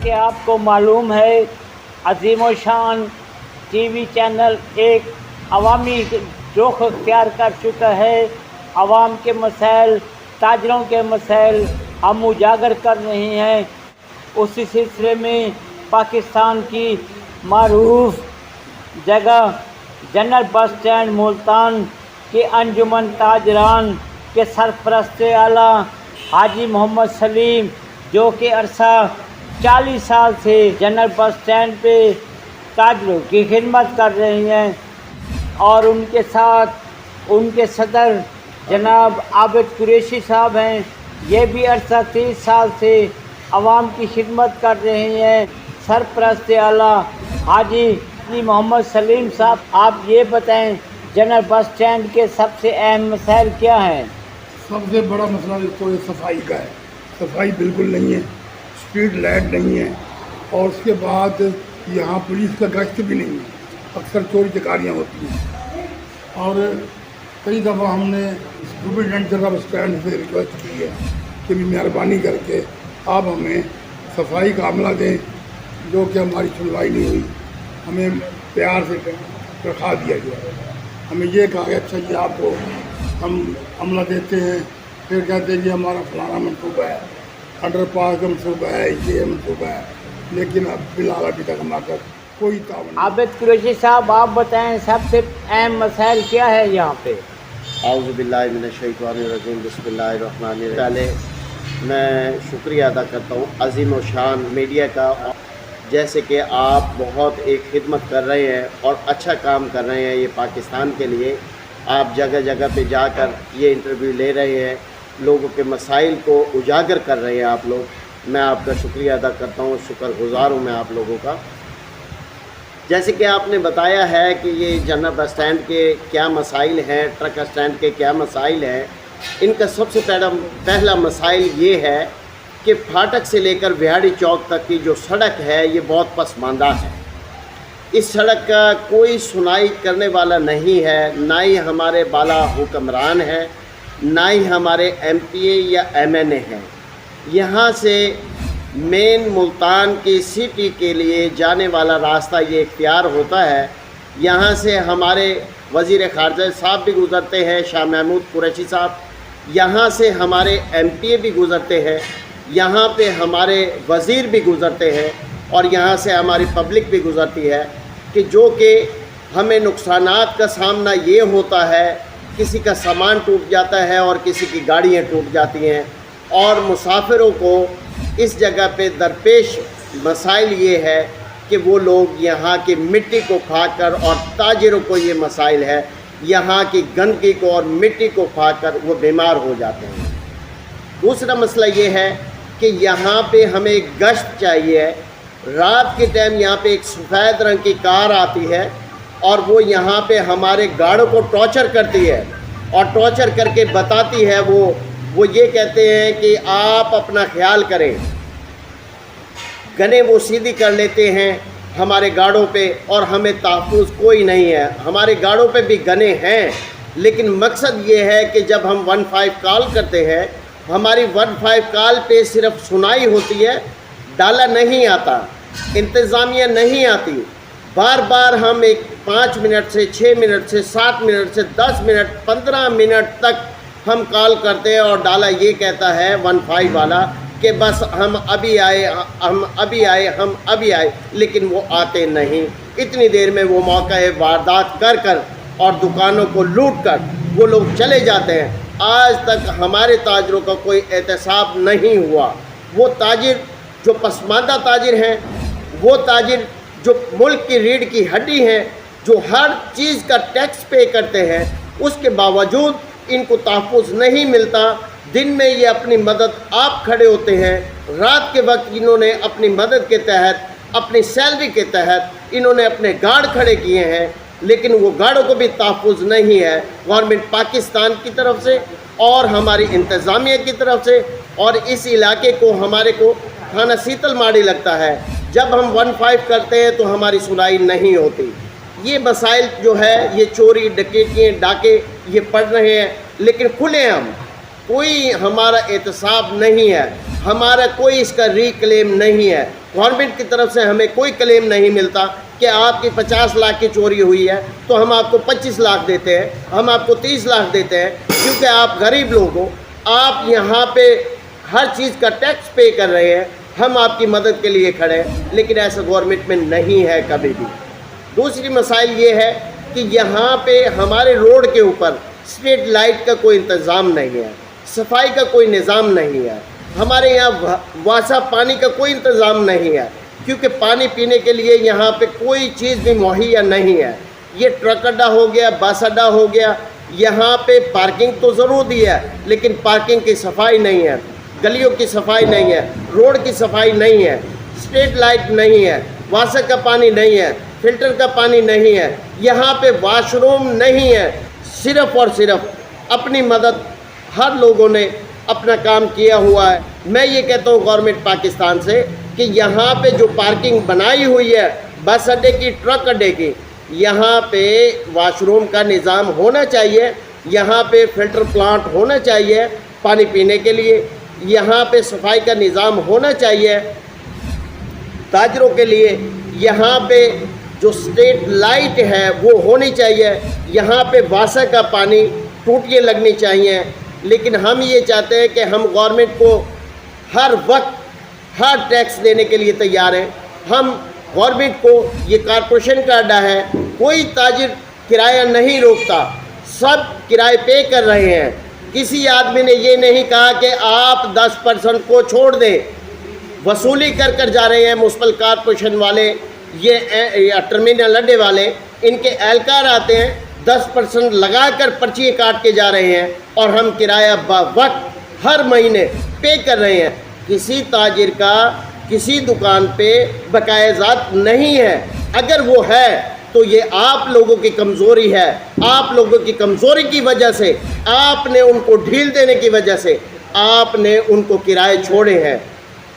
کہ آپ کو معلوم ہے عظیم و شان ٹی وی چینل ایک عوامی رخ اختیار کر چکا ہے۔ عوام کے مسائل، تاجروں کے مسائل ہم اجاگر کر رہے ہیں۔ اسی سلسلے میں پاکستان کی معروف جگہ جنرل بس اسٹینڈ ملتان کے انجمن تاجران کے سرپرست اعلیٰ حاجی محمد سلیم، جو کہ عرصہ 40 سال سے جنرل بس اسٹینڈ پہ تاجروں کی خدمت کر رہے ہیں، اور ان کے ساتھ ان کے صدر جناب عابد قریشی صاحب ہیں، یہ بھی عرصہ 30 سال سے عوام کی خدمت کر رہے ہیں۔ سرپرست اعلیٰ حاجی محمد سلیم صاحب، آپ یہ بتائیں جنرل بس اسٹینڈ کے سب سے اہم مسائل کیا ہیں؟ سب سے بڑا مسئلہ تو یہ صفائی کا ہے۔ صفائی بالکل نہیں ہے، اسٹریٹ لائٹ نہیں ہے، اور اس کے بعد یہاں پولیس کا گشت بھی نہیں ہے، اکثر چوری چکاریاں ہوتی ہیں، اور کئی دفعہ ہم نے سپرنٹینڈنٹ جنرل بس اسٹینڈ سے ریکویسٹ کی ہے کہ بھی مہربانی کر کے آپ ہمیں صفائی کا عملہ دیں، جو کہ ہماری سنوائی نہیں ہوئی۔ ہمیں پیار سے رکھا دیا گیا، ہمیں یہ کہا کہ اچھا جی آپ کو ہم عملہ دیتے ہیں، پھر کہتے ہیں جی ہمارا فلانا منصوبہ ہے، انڈر پاس کا منصوبہ ہے، یہ منصوبہ ہے، لیکن اب فی الحال ابھی تک ہمارا کوئی تعاون نہیں۔ عابد قریشی صاحب، آپ بتائیں سب سے اہم مسائل کیا ہے یہاں پہ؟ اعوذ باللہ من الشیطان الرجیم، بسم اللہ الرحمن الرحیم۔ میں شکریہ ادا کرتا ہوں عظیم و شان میڈیا کا، جیسے کہ آپ بہت ایک خدمت کر رہے ہیں اور اچھا کام کر رہے ہیں یہ پاکستان کے لیے۔ آپ جگہ جگہ پہ جا کر یہ انٹرویو لے رہے ہیں، لوگوں کے مسائل کو اجاگر کر رہے ہیں آپ لوگ۔ میں آپ کا شکریہ ادا کرتا ہوں، شکر گزار ہوں میں آپ لوگوں کا۔ جیسے کہ آپ نے بتایا ہے کہ یہ جنرل بس اسٹینڈ کے کیا مسائل ہیں، ٹرک اسٹینڈ کے کیا مسائل ہیں، ان کا سب سے پہلا مسائل یہ ہے کہ پھاٹک سے لے کر وہاڑی چوک تک کی جو سڑک ہے یہ بہت پسماندہ ہے۔ اس سڑک کا کوئی سنائی کرنے والا نہیں ہے، نہ ہی ہمارے بالا حکمران ہیں، نہ ہی ہمارے ایم پی اے یا ایم این اے ہیں۔ یہاں سے مین ملتان کی سٹی کے لیے جانے والا راستہ یہ اختیار ہوتا ہے۔ یہاں سے ہمارے وزیر خارجہ صاحب بھی گزرتے ہیں، شاہ محمود قریشی صاحب، یہاں سے ہمارے ایم پی اے بھی گزرتے ہیں، یہاں پہ ہمارے وزیر بھی گزرتے ہیں، اور یہاں سے ہماری پبلک بھی گزرتی ہے، کہ جو کہ ہمیں نقصانات کا سامنا یہ ہوتا ہے، کسی کا سامان ٹوٹ جاتا ہے اور کسی کی گاڑیاں ٹوٹ جاتی ہیں، اور مسافروں کو اس جگہ پہ درپیش مسائل یہ ہے کہ وہ لوگ یہاں کی مٹی کو کھا کر، اور تاجروں کو یہ مسائل ہے یہاں کی گندگی کو اور مٹی کو کھا کر وہ بیمار ہو جاتے ہیں۔ دوسرا مسئلہ یہ ہے کہ یہاں پہ ہمیں ایک گشت چاہیے۔ رات کے ٹائم یہاں پہ ایک سفید رنگ کی کار آتی ہے، اور وہ یہاں پہ ہمارے گاڑوں کو ٹارچر کرتی ہے، اور ٹارچر کر کے بتاتی ہے، وہ یہ کہتے ہیں کہ آپ اپنا خیال کریں۔ گنے وہ سیدھی کر لیتے ہیں ہمارے گاڑوں پہ، اور ہمیں تحفظ کوئی نہیں ہے۔ ہمارے گاڑوں پہ بھی گنے ہیں، لیکن مقصد یہ ہے کہ جب ہم 15 کال کرتے ہیں، ہماری 15 کال پہ صرف سنائی ہوتی ہے، ڈالا نہیں آتا، انتظامیہ نہیں آتی۔ بار بار ہم 5 منٹ سے 6 منٹ سے 7 منٹ سے 10 منٹ 15 منٹ تک ہم کال کرتے ہیں، اور ڈالا یہ کہتا ہے 15 والا کہ بس ہم ابھی آئے، ہم ابھی آئے، ہم ابھی آئے، لیکن وہ آتے نہیں۔ اتنی دیر میں وہ موقع واردات کر کر اور دکانوں کو لوٹ کر وہ لوگ چلے جاتے ہیں۔ آج تک ہمارے تاجروں کا کوئی احتساب نہیں ہوا۔ وہ تاجر جو پسماندہ تاجر ہیں، وہ تاجر جو ملک کی ریڑھ کی ہڈی ہیں، جو ہر چیز کا ٹیکس پے کرتے ہیں، اس کے باوجود ان کو تحفظ نہیں ملتا۔ دن میں یہ اپنی مدد آپ کھڑے ہوتے ہیں، رات کے وقت انہوں نے اپنی مدد کے تحت، اپنی سیلری کے تحت انہوں نے اپنے گارڈ کھڑے کیے ہیں، لیکن وہ گارڈوں کو بھی تحفظ نہیں ہے گورنمنٹ پاکستان کی طرف سے اور ہماری انتظامیہ کی طرف سے۔ اور اس علاقے کو ہمارے کو تھانہ سیتل ماڑی لگتا ہے۔ جب ہم 15 کرتے ہیں تو ہماری سنائی نہیں ہوتی۔ یہ مسائل جو ہے، یہ چوری ڈکیتیاں ڈاکے یہ پڑ رہے ہیں، لیکن کھلے عام کوئی ہمارا احتساب نہیں ہے۔ ہمارا کوئی اس کا ریکلیم نہیں ہے. گورنمنٹ کی طرف سے ہمیں کوئی کلیم نہیں ملتا کہ آپ کی 50 لاکھ کی چوری ہوئی ہے تو ہم آپ کو 25 لاکھ دیتے ہیں, ہم آپ کو 30 لاکھ دیتے ہیں, کیونکہ آپ غریب لوگ ہو, آپ یہاں پہ ہر چیز کا ٹیکس پے کر رہے ہیں, ہم آپ کی مدد کے لیے کھڑے ہیں, لیکن ایسا گورنمنٹ میں نہیں ہے کبھی بھی. دوسری مسائل یہ ہے کہ یہاں پہ ہمارے روڈ کے اوپر اسٹریٹ لائٹ کا کوئی انتظام نہیں ہے, صفائی کا کوئی نظام نہیں ہے, ہمارے یہاں واسع پانی کا کوئی انتظام نہیں ہے, کیونکہ پانی پینے کے لیے یہاں پہ کوئی چیز بھی مہیا نہیں ہے. یہ ٹرک اڈا ہو گیا, بس اڈا ہو گیا, یہاں پہ پارکنگ تو ضرور دی ہے لیکن پارکنگ کی صفائی نہیں ہے, گلیوں کی صفائی نہیں ہے, روڈ کی صفائی نہیں ہے, اسٹریٹ لائٹ نہیں ہے, واسع کا پانی نہیں ہے, فلٹر کا پانی نہیں ہے, یہاں پہ واش روم نہیں ہے. صرف اور صرف اپنی مدد ہر لوگوں نے اپنا کام کیا ہوا ہے. میں یہ کہتا ہوں گورنمنٹ پاکستان سے کہ یہاں پہ جو پارکنگ بنائی ہوئی ہے بس اڈے کی, ٹرک اڈے کی, یہاں پہ واش روم کا نظام ہونا چاہیے, یہاں پہ فلٹر پلانٹ ہونا چاہیے پانی پینے کے لیے, یہاں پہ صفائی کا نظام ہونا چاہیے تاجروں کے لیے, یہاں پہ جو اسٹریٹ لائٹ ہے وہ ہونی چاہیے, یہاں پہ واسع کا پانی ٹوٹیاں لگنی چاہیے. لیکن ہم یہ چاہتے ہیں کہ ہم گورنمنٹ کو ہر وقت ہر ٹیکس دینے کے لیے تیار ہیں. ہم گورنمنٹ کو, یہ کارپوریشن کا اڈا ہے, کوئی تاجر کرایہ نہیں روکتا, سب کرائے پے کر رہے ہیں. کسی آدمی نے یہ نہیں کہا کہ آپ 10% کو چھوڑ دیں. وصولی کر جا رہے ہیں میونسپل کارپوریشن والے, یہ ٹرمینل اڈے والے, ان کے اہلکار آتے ہیں 10% لگا کر پرچیاں کاٹ کے جا رہے ہیں اور ہم کرایہ وقت ہر مہینے پے کر رہے ہیں. کسی تاجر کا کسی دکان پہ بقایا ذات نہیں ہے. اگر وہ ہے تو یہ آپ لوگوں کی کمزوری ہے, آپ لوگوں کی کمزوری کی وجہ سے, آپ نے ان کو ڈھیل دینے کی وجہ سے آپ نے ان کو کرائے چھوڑے ہیں.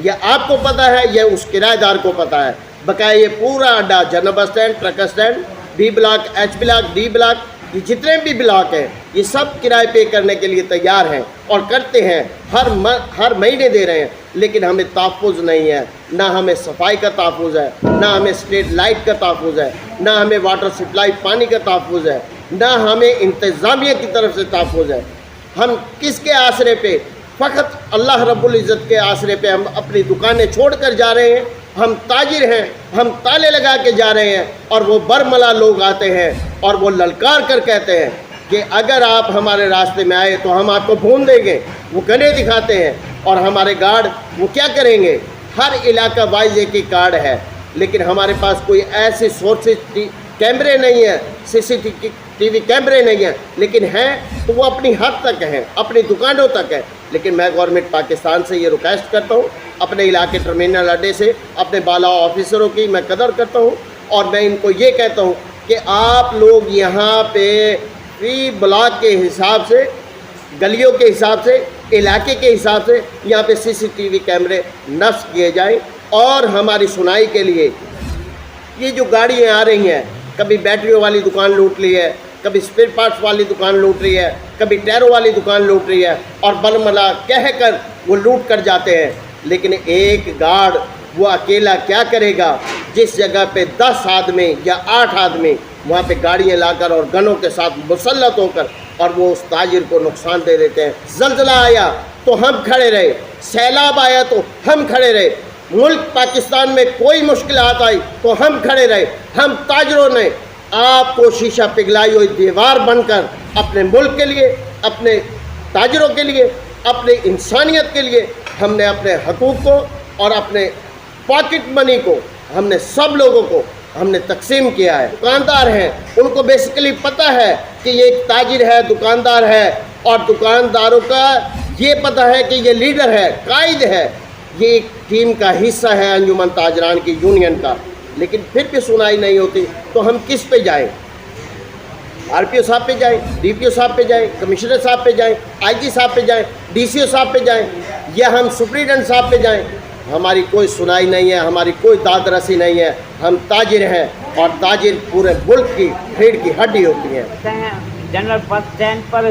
یہ آپ کو پتہ ہے, یہ اس کرایہ دار کو پتہ ہے. بقایا یہ پورا اڈا, general bus stand, truck stand, B block, H block, D block, یہ جتنے بھی بلاک ہیں یہ سب کرائے پے کرنے کے لیے تیار ہیں اور کرتے ہیں, ہر مہینے دے رہے ہیں. لیکن ہمیں تحفظ نہیں ہے, نہ ہمیں صفائی کا تحفظ ہے, نہ ہمیں اسٹریٹ لائٹ کا تحفظ ہے, نہ ہمیں واٹر سپلائی پانی کا تحفظ ہے, نہ ہمیں انتظامیہ کی طرف سے تحفظ ہے. ہم کس کے آسرے پہ؟ فقط اللہ رب العزت کے آسرے پہ ہم اپنی دکانیں چھوڑ کر جا رہے ہیں. ہم تاجر ہیں, ہم تالے لگا کے جا رہے ہیں اور وہ برملا لوگ آتے ہیں اور وہ للکار کر کہتے ہیں کہ اگر آپ ہمارے راستے میں آئے تو ہم آپ کو بھون دیں گے. وہ گنے دکھاتے ہیں اور ہمارے گارڈ وہ کیا کریں گے؟ ہر علاقہ وائز ایک ہی کارڈ ہے, لیکن ہمارے پاس کوئی ایسے سورسز کیمرے نہیں ہیں, CCTV کیمرے نہیں ہیں, لیکن ہیں تو وہ اپنی حد تک ہیں, اپنی دکانوں تک ہے. لیکن میں گورنمنٹ پاکستان سے یہ ریکویسٹ کرتا ہوں, اپنے علاقے ٹرمینل اڈے سے, اپنے بالا آفیسروں کی میں قدر کرتا ہوں اور میں ان کو یہ کہتا ہوں کہ آپ لوگ یہاں پہ فی بلاک کے حساب سے, گلیوں کے حساب سے, علاقے کے حساب سے یہاں پہ CCTV کیمرے نصب کیے جائیں. اور ہماری سنائی کے لیے یہ جو گاڑیاں آ رہی ہیں, کبھی بیٹریوں والی دکان لوٹ لی ہے, کبھی اسپیئر پارٹس والی دکان لوٹ رہی ہے, کبھی ٹائروں والی دکان لوٹ رہی ہے, اور برملا کہہ کر وہ لوٹ کر جاتے ہیں. لیکن ایک گارڈ وہ اکیلا کیا کرے گا جس جگہ پہ 10 آدمی یا 8 آدمی وہاں پہ گاڑیاں لا کر اور گنوں کے ساتھ مسلط ہو کر اور وہ اس تاجر کو نقصان دے دیتے ہیں. زلزلہ آیا تو ہم کھڑے رہے, سیلاب آیا تو ہم کھڑے رہے, ملک پاکستان میں کوئی مشکلات آئی تو ہم کھڑے رہے. ہم تاجروں نے آپ کو شیشہ پگھلائی ہوئی دیوار بن کر اپنے ملک کے لیے, اپنے تاجروں کے لیے, اپنے انسانیت کے لیے ہم نے اپنے حقوق کو اور اپنے پاکٹ منی کو ہم نے سب لوگوں کو ہم نے تقسیم کیا ہے. دکاندار ہیں, ان کو بیسیکلی پتہ ہے کہ یہ ایک تاجر ہے, دکاندار ہے, اور دکانداروں کا یہ پتہ ہے کہ یہ لیڈر ہے, قائد ہے, یہ ایک ٹیم کا حصہ ہے انجمن تاجران کی یونین کا. لیکن پھر بھی سنائی نہیں ہوتی تو ہم کس پہ جائیں؟ RPO صاحب پہ جائیں, DPO صاحب پہ جائیں, کمشنر صاحب پہ جائیں, IG صاحب پہ جائیں, DCO صاحب پہ جائیں, یا ہم سپریڈنٹ صاحب پہ جائیں؟ ہماری کوئی سنائی نہیں ہے, ہماری کوئی داد رسی نہیں ہے. ہم تاجر ہیں اور تاجر پورے ملک کی ریڑھ کی ہڈی ہوتی ہیں. جنرل بس اسٹینڈ پر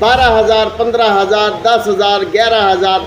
12,000, 15,000, 10,000, 11,000,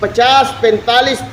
50, 45,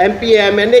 MP MNA